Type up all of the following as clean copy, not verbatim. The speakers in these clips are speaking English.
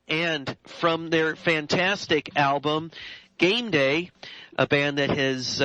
And from their fantastic album, Game Day, a band that has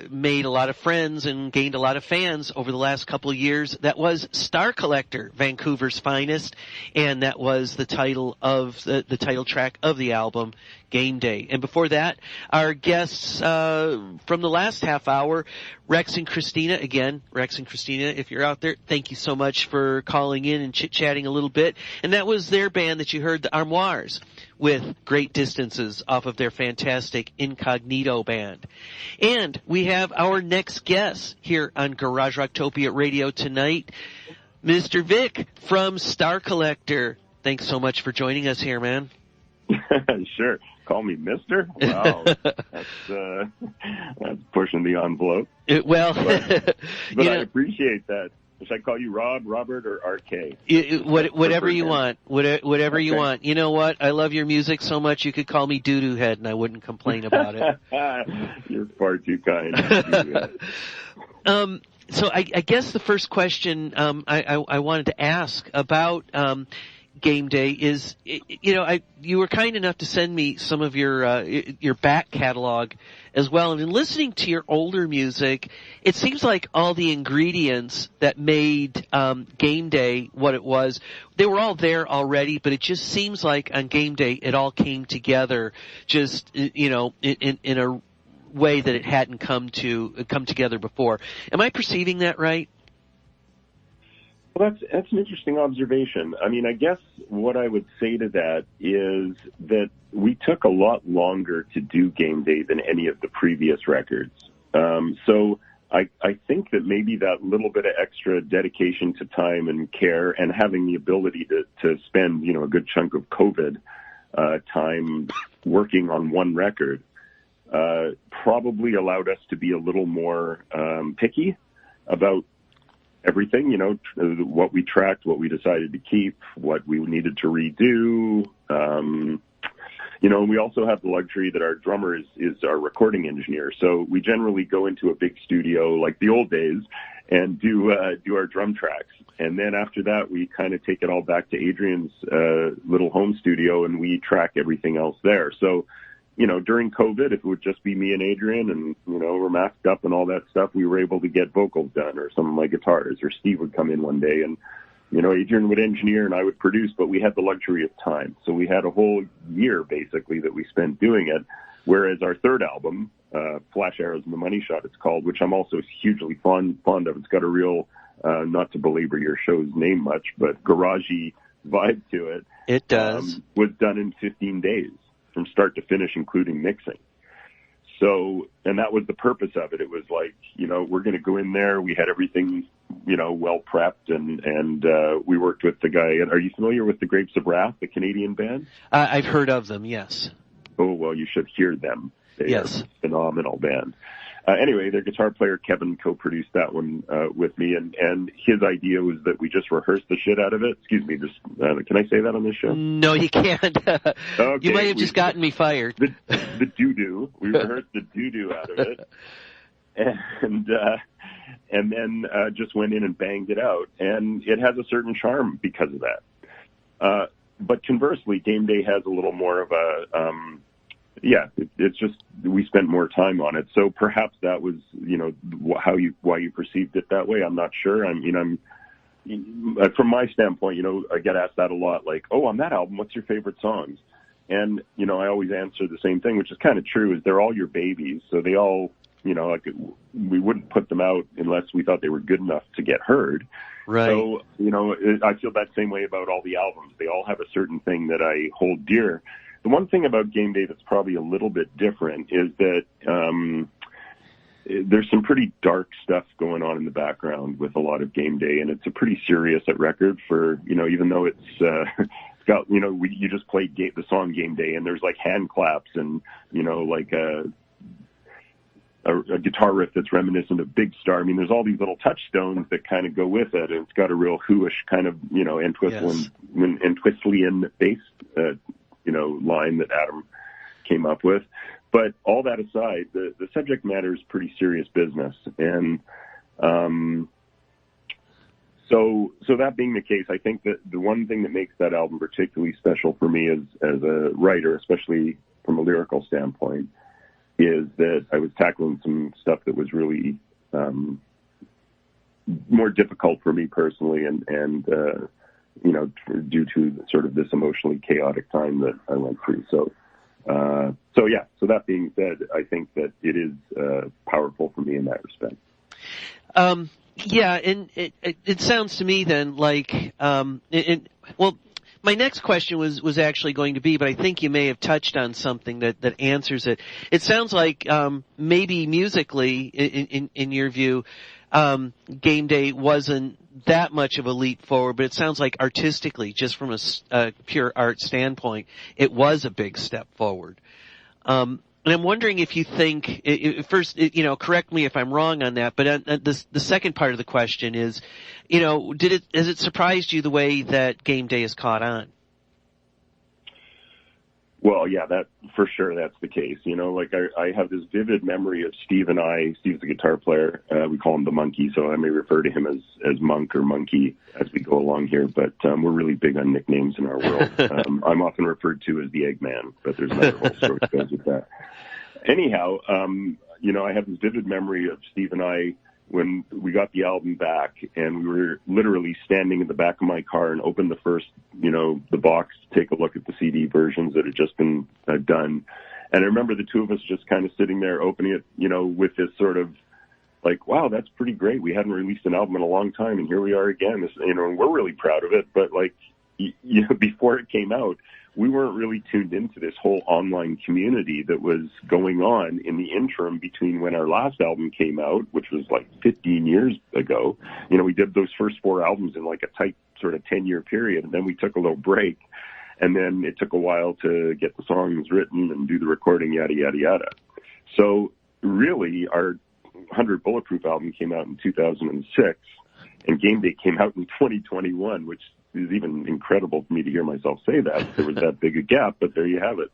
made a lot of friends and gained a lot of fans over the last couple of years. That was Star Collector, Vancouver's finest, and that was the title of the title track of the album, Game Day. And before that, our guests from the last half hour, Rex and Christina. Again, Rex and Christina, if you're out there, thank you so much for calling in and chit-chatting a little bit. And that was their band that you heard, the Armoires, with Great Distances off of their fantastic Incognito band. And we have our next guest here on Garagerocktopia Radio tonight, Mr. Vic from Star Collector. Thanks so much for joining us here, man. Sure. Call me Mister? Wow. That's pushing the envelope. But I appreciate that. Should I call you Rob, Robert, or RK? Whatever you want. Whatever you want. You know what? I love your music so much you could call me Doo-Doo Head and I wouldn't complain about it. You're far too kind. So I guess the first question I wanted to ask about Game Day is, you were kind enough to send me some of your back catalog as well. And in listening to your older music, it seems like all the ingredients that made Game Day what it was, they were all there already, but it just seems like on Game Day it all came together just, in a way that it hadn't come together before. Am I perceiving that right? Well, that's an interesting observation. I mean, I guess what I would say to that is that we took a lot longer to do Game Day than any of the previous records. So I think that maybe that little bit of extra dedication to time and care and having the ability to spend, a good chunk of COVID time working on one record probably allowed us to be a little more picky about everything, what we tracked, what we decided to keep, what we needed to redo. We also have the luxury that our drummer is our recording engineer. So we generally go into a big studio like the old days and do our drum tracks. And then after that, we kind of take it all back to Adrian's little home studio and we track everything else there. So, during COVID, if it would just be me and Adrian and, we're masked up and all that stuff, we were able to get vocals done or some of my guitars, or Steve would come in one day and, Adrian would engineer and I would produce, but we had the luxury of time. So we had a whole year basically that we spent doing it. Whereas our third album, Flash Arrows and the Money Shot, it's called, which I'm also hugely fond of. It's got a real, not to belabor your show's name much, but garagey vibe to it. It does. Was done in 15 days. From start to finish, including mixing. So, and that was the purpose of it. It was like, we're going to go in there. We had everything, well prepped, and we worked with the guy. Are you familiar with the Grapes of Wrath, the Canadian band? I've heard of them, yes. Oh, well, you should hear them. They're a phenomenal band. Anyway, their guitar player, Kevin, co-produced that one with me, and his idea was that we just rehearse the shit out of it. Excuse me, can I say that on this show? No, you can't. Okay, you might have just gotten me fired. The doo-doo. We rehearsed the doo-doo out of it, and then just went in and banged it out. And it has a certain charm because of that. But conversely, Game Day has a little more of a... it's just we spent more time on it. So perhaps that was, why you perceived it that way. I'm not sure. I'm from my standpoint, I get asked that a lot. Like, oh, on that album, what's your favorite songs? And I always answer the same thing, which is kind of true. Is they're all your babies, so they all, we wouldn't put them out unless we thought they were good enough to get heard. Right. So I feel that same way about all the albums. They all have a certain thing that I hold dear. The one thing about Game Day that's probably a little bit different is that there's some pretty dark stuff going on in the background with a lot of Game Day, and it's a pretty serious record for, even though it's got, you just played the song Game Day, and there's like hand claps and, like a guitar riff that's reminiscent of Big Star. I mean, there's all these little touchstones that kind of go with it, and it's got a real Who-ish kind of, Entwistlian bass line that Adam came up with. But all that aside, the subject matter is pretty serious business. And So that being the case, I think that the one thing that makes that album particularly special for me as a writer, especially from a lyrical standpoint, is that I was tackling some stuff that was really more difficult for me personally, and due to sort of this emotionally chaotic time that I went through. So that being said, I think that it is powerful for me in that respect. Yeah, and it sounds to me then like, my next question was actually going to be, but I think you may have touched on something that answers it. It sounds like maybe musically, in your view, Game Day wasn't that much of a leap forward, but it sounds like artistically, just from a pure art standpoint, it was a big step forward. And I'm wondering if you think, first, correct me if I'm wrong on that, but the second part of the question is, has it surprised you the way that Game Day has caught on? Well, yeah, that for sure, that's the case. I have this vivid memory of Steve and I. Steve's the guitar player. We call him the Monkey, so I may refer to him as Monk or Monkey as we go along here. But we're really big on nicknames in our world. I'm often referred to as the Eggman, but there's another whole story that goes with that. Anyhow, I have this vivid memory of Steve and I when we got the album back, and we were literally standing in the back of my car and opened the first, the box to take a look at the CD versions that had just been done. And I remember the two of us just kind of sitting there opening it, with this sort of like, wow, that's pretty great. We hadn't released an album in a long time, and here we are again. And we're really proud of it. But before it came out, we weren't really tuned into this whole online community that was going on in the interim between when our last album came out, which was like 15 years ago. We did those first 4 albums in like a tight sort of 10-year period, and then we took a little break, and then it took a while to get the songs written and do the recording, yada, yada, yada. So really, our 100 Bulletproof album came out in 2006, and Game Day came out in 2021, which is even incredible for me to hear myself say that. There was that big a gap, but there you have it.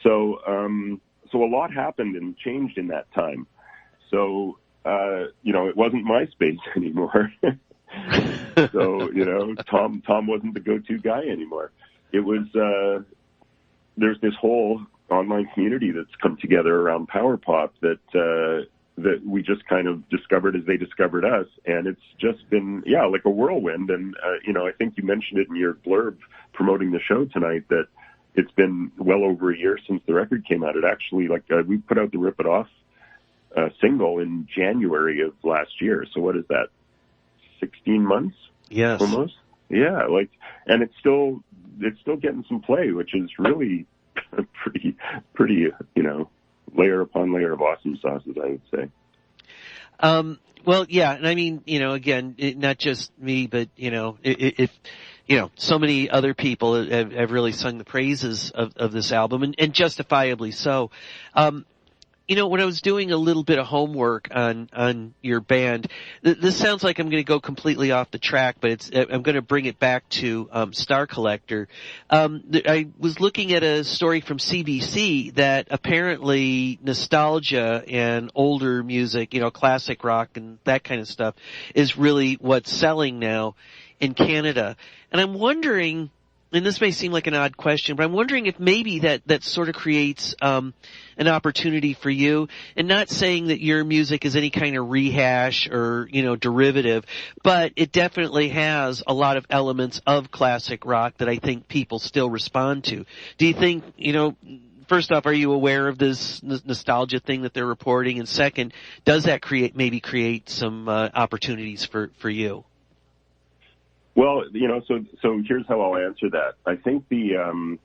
So a lot happened and changed in that time. So, it wasn't MySpace anymore. So, Tom wasn't the go-to guy anymore. It was, there's this whole online community that's come together around Power Pop that we just kind of discovered as they discovered us. And it's just been, like a whirlwind. And, I think you mentioned it in your blurb promoting the show tonight that it's been well over a year since the record came out. It actually, we put out the Rip It Off single in January of last year. So what is that, 16 months? Yes. Almost? Yeah, and it's still getting some play, which is really pretty, layer upon layer of awesome sauces, I would say. Well, yeah, and I mean, again, not just me, but, if so many other people have really sung the praises of this album, and justifiably so. When I was doing a little bit of homework on your band, this sounds like I'm going to go completely off the track, but I'm going to bring it back to Star Collector. I was looking at a story from CBC that apparently nostalgia and older music, classic rock and that kind of stuff, is really what's selling now in Canada. And I'm wondering, and this may seem like an odd question, but I'm wondering if maybe that sort of creates an opportunity for you, and not saying that your music is any kind of rehash or, derivative, but it definitely has a lot of elements of classic rock that I think people still respond to. Do you think, first off, are you aware of this nostalgia thing that they're reporting? And second, does that create some opportunities for you? Well, so here's how I'll answer that. I think the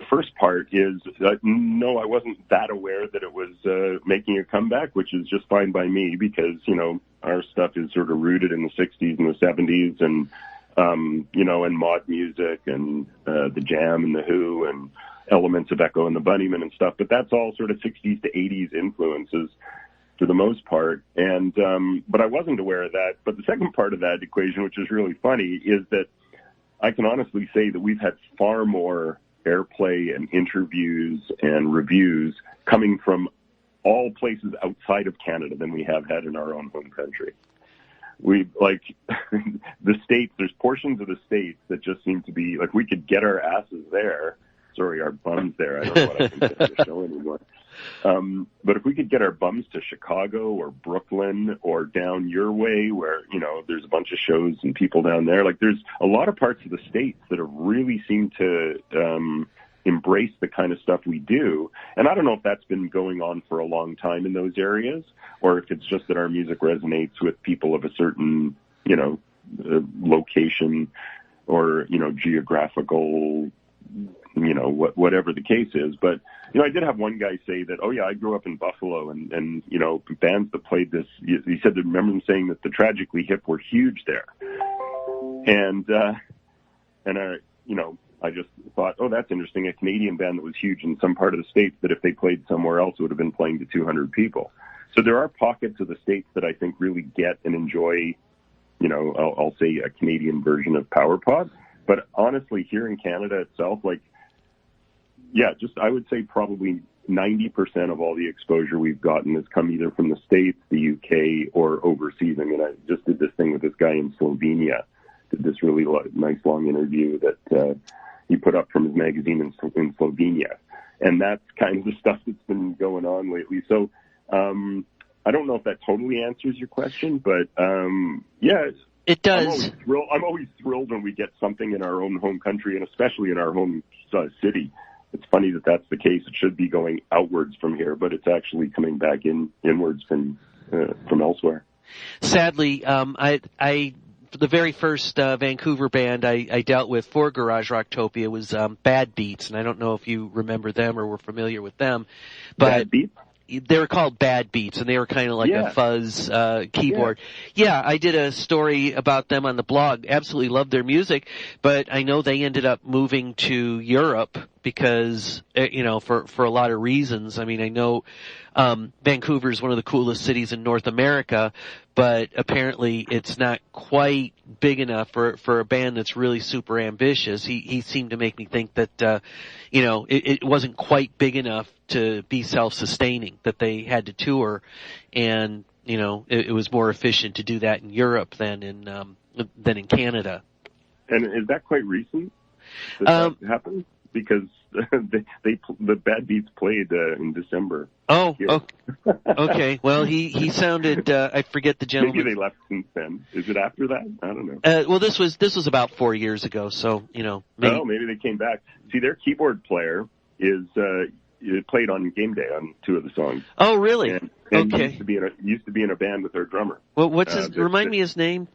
first part is, no, I wasn't that aware that it was making a comeback, which is just fine by me because, our stuff is sort of rooted in the 60s and the 70s and, and mod music and the Jam and the Who and elements of Echo and the Bunnymen and stuff. But that's all sort of 60s to 80s influences for the most part. And, but I wasn't aware of that. But the second part of that equation, which is really funny, is that I can honestly say that we've had far more airplay and interviews and reviews coming from all places outside of Canada than we have had in our own home country. we like the States, there's portions of the States that just seem to be like we could get our asses there. Sorry, our bums there. I don't know what I can say on the show anymore. But if we could get our bums to Chicago or Brooklyn or down your way where, you know, there's a bunch of shows and people down there, like there's a lot of parts of the States that have really seemed to embrace the kind of stuff we do. And I don't know if that's been going on for a long time in those areas or if it's just that our music resonates with people of a certain, you know, location or, you know, geographical, you know, whatever the case is. But, you know, I did have one guy say that, oh yeah, I grew up in Buffalo and you know, bands that played this, he said that remember them saying that the Tragically Hip were huge there. And you know, I just thought, oh, that's interesting. A Canadian band that was huge in some part of the States that if they played somewhere else would have been playing to 200 people. So there are pockets of the States that I think really get and enjoy, you know, I'll say a Canadian version of power pop. But honestly, here in Canada itself, like, yeah, just I would say probably 90% of all the exposure we've gotten has come either from the States, the UK, or overseas. I mean, I just did this thing with this guy in Slovenia, did this really nice long interview that he put up from his magazine in Slovenia. And that's kind of the stuff that's been going on lately. So I don't know if that totally answers your question, but yeah. It does. I'm always thrilled when we get something in our own home country, and especially in our home city. It's funny that that's the case. It should be going outwards from here, but it's actually coming back inwards from elsewhere. Sadly, the very first Vancouver band I dealt with for Garagerocktopia was Bad Beats, and I don't know if you remember them or were familiar with them. But Bad Beats? They were called Bad Beats, and they were kind of like a fuzz keyboard. Yeah, I did a story about them on the blog. Absolutely loved their music, but I know they ended up moving to Europe because, you know, for a lot of reasons. I mean, I know Vancouver is one of the coolest cities in North America, but apparently it's not quite big enough for a band that's really super ambitious. He seemed to make me think that, you know, it wasn't quite big enough to be self-sustaining, that they had to tour, and, you know, it was more efficient to do that in Europe than in Canada. And is that quite recent that happened? Because the Bad Beats played in December. Oh, okay. Well, he sounded, I forget the gentleman. Maybe they left since then. Is it after that? I don't know. Well, this was about 4 years ago, so, you know. Maybe they came back. See, their keyboard player it played on Game Day on 2 of the songs. Oh, really? And okay. Used to be in a band with their drummer. Well, what's remind me his name?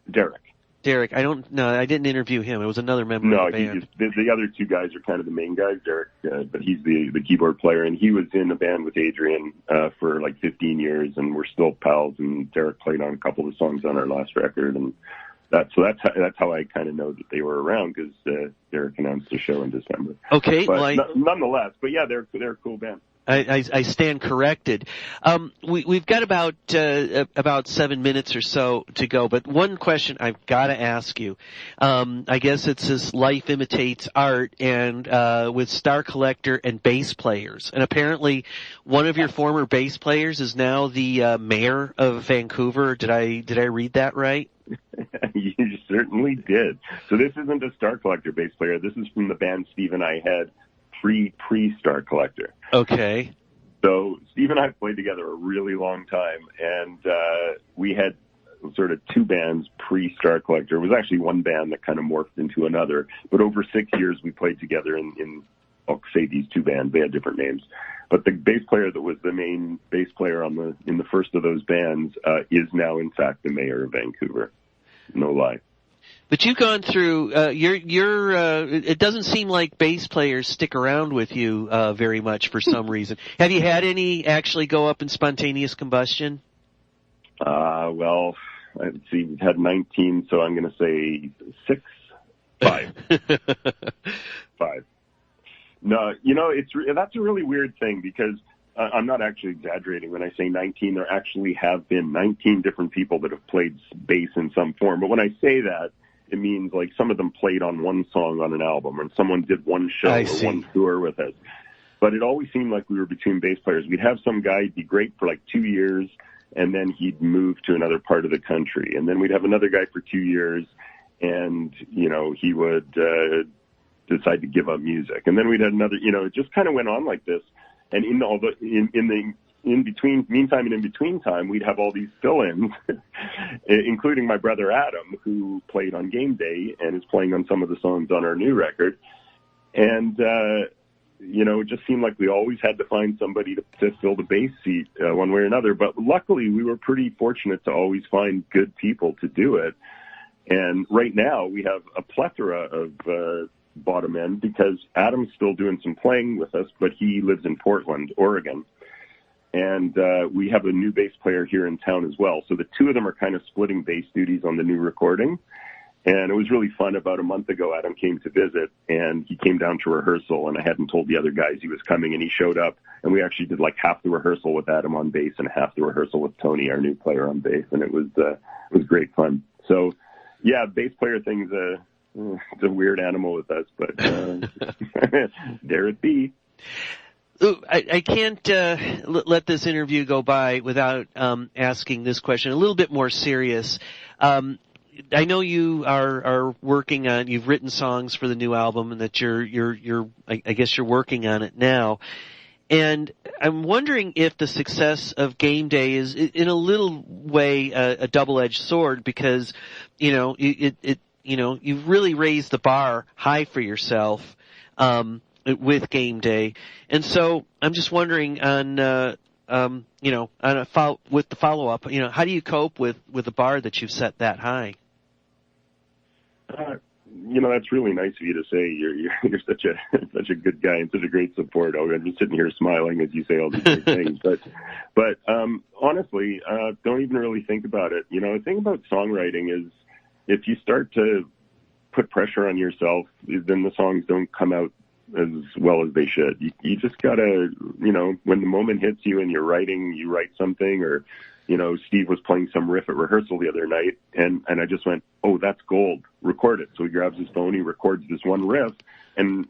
Derek. I didn't interview him. It was another member of the band. The other 2 guys are kind of the main guys, Derek, but he's the keyboard player, and he was in a band with Adrian for like 15 years, and we're still pals, and Derek played on a couple of the songs on our last record, and that's how I kind of know that they were around, because Derek announced a show in December. Okay, but nonetheless, but yeah, they're a cool band. I stand corrected. We've got about 7 minutes or so to go, but one question I've got to ask you. I guess it's this life imitates art, and with Star Collector and bass players. And apparently one of your former bass players is now the mayor of Vancouver. Did I read that right? You certainly did. So this isn't a Star Collector bass player. This is from the band Steve and I had pre-Star Collector. Okay. So Steve and I played together a really long time, and we had sort of 2 bands pre-Star Collector. It was actually one band that kind of morphed into another, but over 6 years we played together in I'll say these 2 bands. They had different names. But the bass player that was the main bass player in the first of those bands is now, in fact, the mayor of Vancouver. No lie. But you've gone through, it doesn't seem like bass players stick around with you very much for some reason. Have you had any actually go up in spontaneous combustion? Well, let's see, we've had 19, so I'm going to say 5. 5. No, you know, that's a really weird thing, because I'm not actually exaggerating when I say 19. There actually have been 19 different people that have played bass in some form. But when I say that, it means like some of them played on one song on an album, or someone did one show or one tour with us. But it always seemed like we were between bass players. We'd have some guy be great for like 2 years, and then he'd move to another part of the country. And then we'd have another guy for 2 years, and, he would decide to give up music. And then we'd have another, it just kind of went on like this. And in between time, we'd have all these fill-ins, including my brother Adam, who played on game day and is playing on some of the songs on our new record. And, it just seemed like we always had to find somebody to fill the bass seat one way or another. But luckily, we were pretty fortunate to always find good people to do it. And right now, we have a plethora of bottom end because Adam's still doing some playing with us, but he lives in Portland, Oregon. And we have a new bass player here in town as well. So the two of them are kind of splitting bass duties on the new recording. And it was really fun. About a month ago, Adam came to visit, and he came down to rehearsal, and I hadn't told the other guys he was coming, and he showed up, and we actually did like half the rehearsal with Adam on bass and half the rehearsal with Tony, our new player, on bass, and it was great fun. So, yeah, bass player thing's it's a weird animal with us, but there it be. I can't let this interview go by without asking this question, a little bit more serious. I know you are working on, you've written songs for the new album, and that I guess you're working on it now. And I'm wondering if the success of Game Day is in a little way a double-edged sword, because you've really raised the bar high for yourself with Game Day. And so I'm just wondering with the follow-up, how do you cope with the bar that you've set that high? That's really nice of you to say. You're such a good guy and such a great support. I'm just sitting here smiling as you say all these great things. But honestly, don't even really think about it. The thing about songwriting is if you start to put pressure on yourself, then the songs don't come out as well as they should. You just gotta, when the moment hits you and you write something, or, Steve was playing some riff at rehearsal the other night, and I just went, oh, that's gold, record it. So he grabs his phone, he records this one riff, and,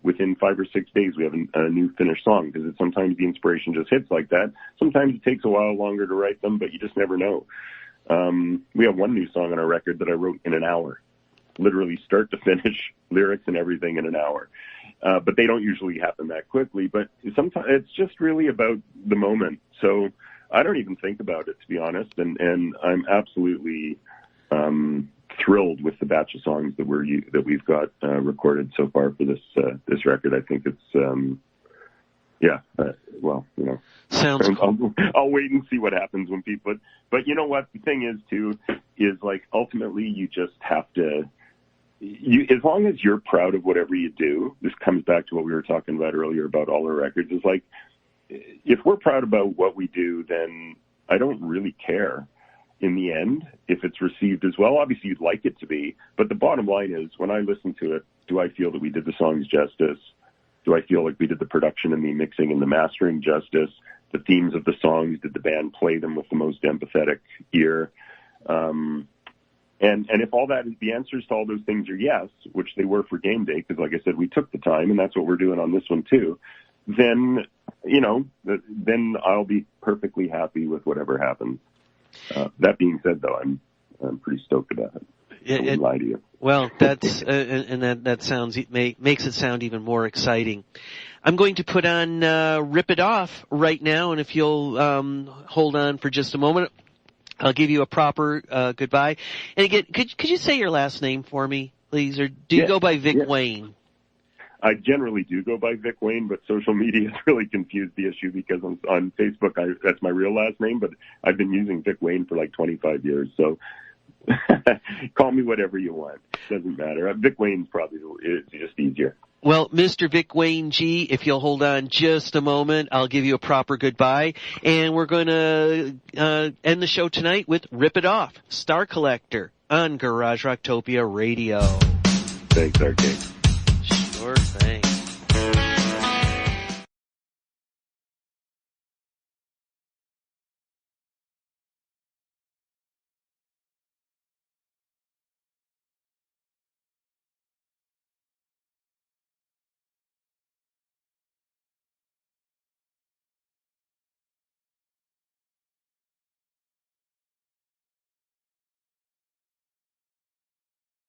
within 5 or 6 days we have a new finished song, because sometimes the inspiration just hits like that. Sometimes it takes a while longer to write them, but you just never know. We have one new song on our record that I wrote in an hour, literally start to finish, lyrics and everything in an hour. But they don't usually happen that quickly. But sometimes it's just really about the moment. So I don't even think about it, to be honest. And I'm absolutely thrilled with the batch of songs that we've got recorded so far for this record. I think it's sounds cool. I'll wait and see what happens when people. But you know what the thing is too is like ultimately you just have to. As long as you're proud of whatever you do, this comes back to what we were talking about earlier about all our records, is like, if we're proud about what we do, then I don't really care in the end if it's received as well. Obviously you'd like it to be, but the bottom line is when I listen to it, do I feel that we did the songs justice? Do I feel like we did the production and the mixing and the mastering justice? The themes of the songs, did the band play them with the most empathetic ear? And if all that is, the answers to all those things are yes, which they were for Game Day, because like I said, we took the time, and that's what we're doing on this one too, then, then I'll be perfectly happy with whatever happens. That being said, though, I'm pretty stoked about it. I wouldn't lie to you. Well, that's, and that sounds, makes it sound even more exciting. I'm going to put on, Rip It Off right now, and if you'll, hold on for just a moment, I'll give you a proper goodbye. And again, could you say your last name for me, please? Or do you go by Vic Wayne? I generally do go by Vic Wayne, but social media has really confused the issue because on Facebook, that's my real last name, but I've been using Vic Wayne for like 25 years. So call me whatever you want. Doesn't matter. Vic Wayne's probably just easier. Well, Mr. Vic Wayne G, if you'll hold on just a moment, I'll give you a proper goodbye. And we're going to end the show tonight with Rip It Off, Star Collector, on Garagerocktopia Radio. Thanks, Arcade. Sure thing.